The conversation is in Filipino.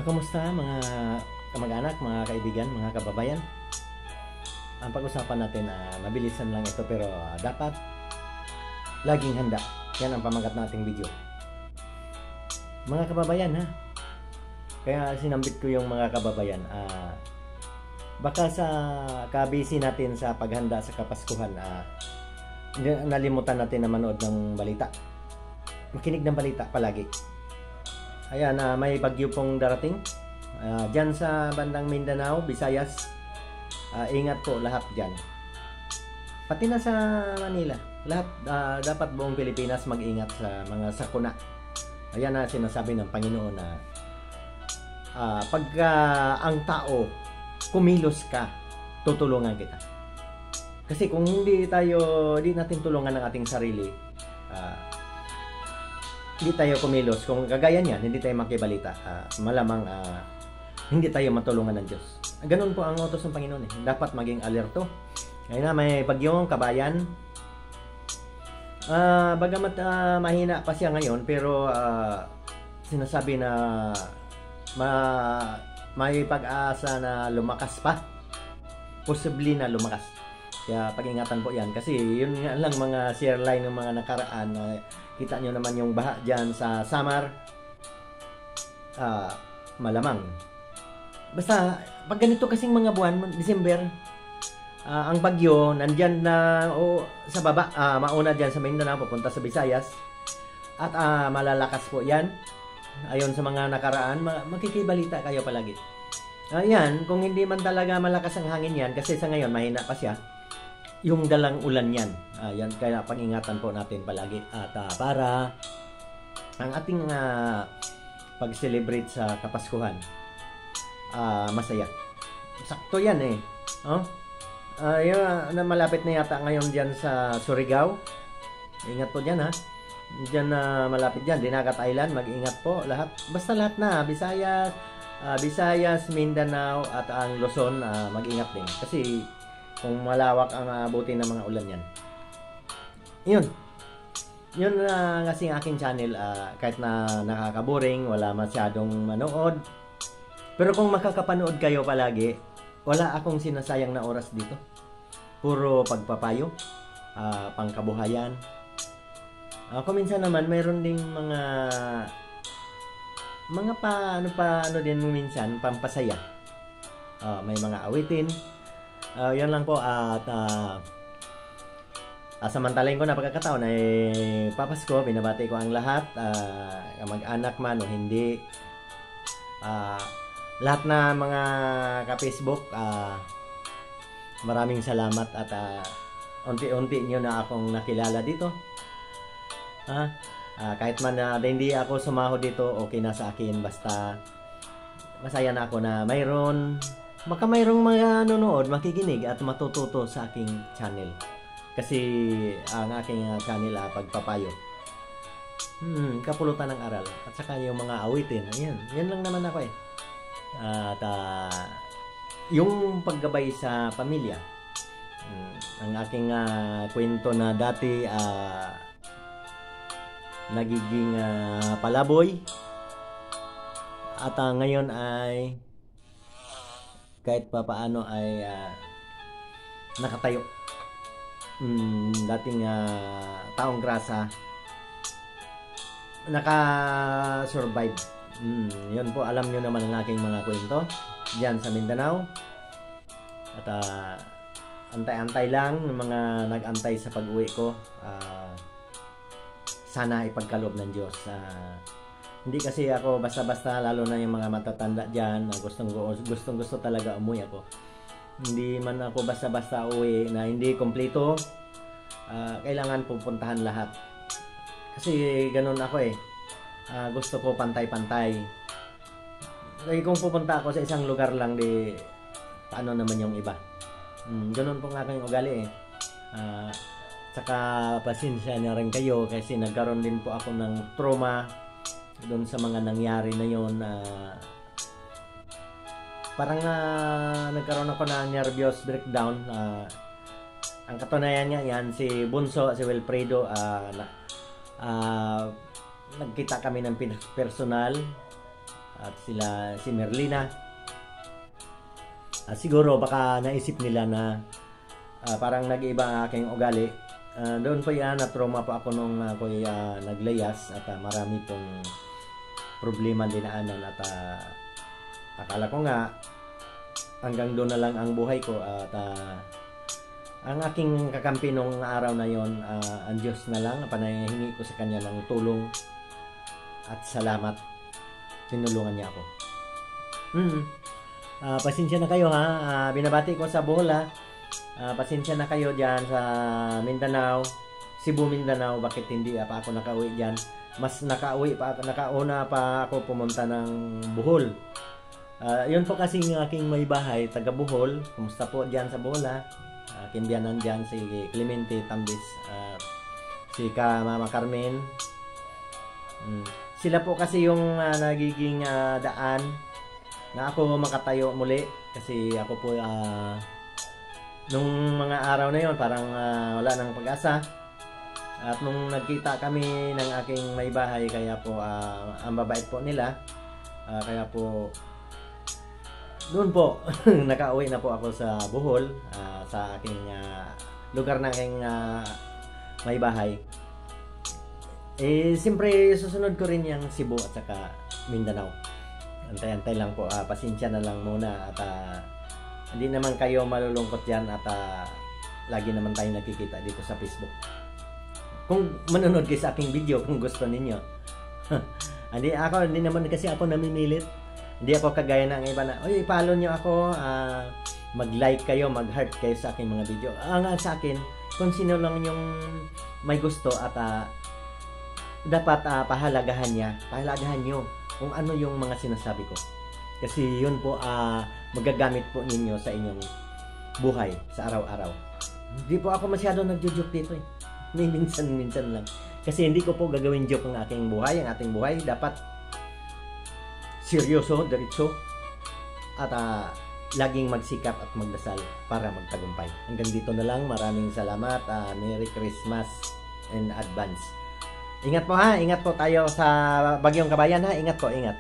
Kumusta mga kamag-anak, mga kaibigan, mga kababayan? Ang pag-usapan natin, mabilisan lang ito pero dapat laging handa. Yan ang pamagat nating video. Mga kababayan ha, kaya sinambit ko yung mga kababayan. Baka sa kabisi natin sa paghanda sa Kapaskuhan, nalimutan natin na manood ng balita. Makinig ng balita palagi. Ayan, may bagyo pong darating. Diyan sa bandang Mindanao, Visayas, ingat po lahat dyan. Pati na sa Manila, lahat dapat buong Pilipinas mag-ingat sa mga sakuna. Ayan na sinasabi ng Panginoon na pagka ang tao kumilos ka, tutulungan kita. Kasi kung hindi natin tulungan ang ating sarili, hindi tayo kumilos, kung kagaya niyan, hindi tayo makibalita, malamang hindi tayo matulungan ng Diyos. Ganun po ang utos ng Panginoon. Dapat maging alerto. Ngayon na may bagyong kabayan. Bagamat mahina pa siya ngayon, pero sinasabi na may pag-asa na lumakas pa. Possibly na lumakas. Kaya pag-ingatan po yan. Kasi yun nga lang mga share line ng mga nakaraan. Kita nyo naman yung baha dyan sa Samar. Malamang. Basta, pag ganito kasing mga buwan, December, ang bagyo, nandyan na sa baba, mauna dyan sa Mindanao, papunta sa Visayas. At malalakas po yan. Ayon sa mga nakaraan, makikibalita kayo palagi. Ayan, kung hindi man talaga malakas ang hangin yan, kasi sa ngayon, mahina pa siya, yung dalang ulan yan. Yan, kaya pag-ingatan po natin palagi. At para ang ating pag-celebrate sa Kapaskuhan, masaya. Sakto yan eh. Yung malapit na yata ngayon dyan sa Surigao. Ingat po dyan ha. Dyan malapit dyan, Dinagat Island. Mag-ingat po lahat. Basta lahat na. Visayas, Mindanao at ang Luzon, mag-ingat din. Kasi kung malawak ang abutin ng mga ulan yan. Yun kasi ang aking channel. Kahit na nakakaboring, wala masyadong manood. Pero kung makakapanood kayo palagi, wala akong sinasayang na oras dito. Puro pagpapayo, pangkabuhayan. Kung minsan naman, mayroon ding mga ano din minsan, pampasaya. May mga awitin. Yan lang po at samantalain ko na pagkakataon ay Papasko, binabati ko ang lahat, mag-anak man o hindi, lahat na mga ka-Facebook, maraming salamat at unti-unti nyo na akong nakilala dito. Kahit man na hindi ako sumahod dito, okay na sa akin, basta masaya na ako na mayroong mga nanonood, makikinig at matututo sa aking channel. Kasi ang aking channel pagpapayo. Kapulutan ng aral. At saka yung mga awitin. Ayan, yan lang naman ako eh. At yung paggabay sa pamilya. Ang aking kwento na dati nagiging palaboy. At ngayon ay kahit papaano ay nakatayo. Dating taong grasa, naka-survive. Yun po, alam nyo naman ang aking mga kwento dyan sa Mindanao. At antay-antay lang ng mga nag-antay sa pag-uwi ko. Sana ipagkaloob ng Diyos. Hindi kasi ako basta-basta, lalo na yung mga matatanda dyan, gustong-gusto talaga umuwi ako. Hindi man ako basta-basta uwi na hindi kompleto. Kailangan pupuntahan lahat. Kasi ganun ako eh. Gusto ko pantay-pantay. Kung pupunta ako sa isang lugar lang, paano naman yung iba? Ganun po nga aking ugali eh. Saka pasensya na rin kayo kasi nagkaroon din po ako ng trauma doon sa mga nangyari na yun. Parang nagkaroon ako ng nervous breakdown. Ang katunayan niya yan, si Bunso, si Wilfredo, nagkita kami ng personal. at sila si Merlina. Siguro baka naisip nila na parang nag-iba ang aking ugali. Doon po yan, na-trauma po ako nung ako'y naglayas at marami pong problema dinaanan at akala ko nga hanggang doon na lang ang buhay ko at ang aking kakampi nung araw na yon, ang Diyos na lang, panahingi ko sa kanya ng tulong at salamat, tinulungan niya ako. Pasensya na kayo ha, binabati ko sa Bohol ha. Pasensya na kayo dyan sa Mindanao, Cebu, Mindanao, bakit hindi pa ako nakauwi dyan. Mas nakauna pa ako pumunta ng Bohol. Yun po kasi ng aking may bahay, taga Bohol. Kumusta po dyan sa Bohol ha? Aking biyanan dyan, si Clemente Tambis, si Mama Carmen. Sila po kasi yung nagiging daan na ako makatayo muli. Kasi ako po nung mga araw na yon parang wala nang pag-asa. At nung nagkita kami ng aking may bahay, kaya po ang babait po nila, kaya po doon po nakauwi na po ako sa Bohol, sa aking lugar na aking may bahay. Siyempre susunod ko rin yung Cebu at saka Mindanao. Antay-antay lang po, pasensya na lang muna at hindi naman kayo malulungkot yan at lagi naman tayo nakikita dito sa Facebook. Kung manonood kayo sa aking video, kung gusto ninyo. Hindi naman kasi ako namimilit. Hindi ako kagaya ng iba na, oy, i-follow nyo ako, mag-like kayo, mag-heart kayo sa aking mga video. Sa akin, kung sino lang yung may gusto at dapat pahalagahan nyo kung ano yung mga sinasabi ko. Kasi yun po magagamit po ninyo sa inyong buhay sa araw-araw. Hindi po ako masyado nagjo-joke dito eh. Minsan-minsan lang. Kasi hindi ko po gagawin joke ang aking buhay. Ang ating buhay dapat seryoso, diretso at laging magsikap at magdasal para magtagumpay. Hanggang dito na lang. Maraming salamat. Merry Christmas in advance. Ingat po ha. Ingat po tayo sa Bagyong Kabayan ha. Ingat po. Ingat.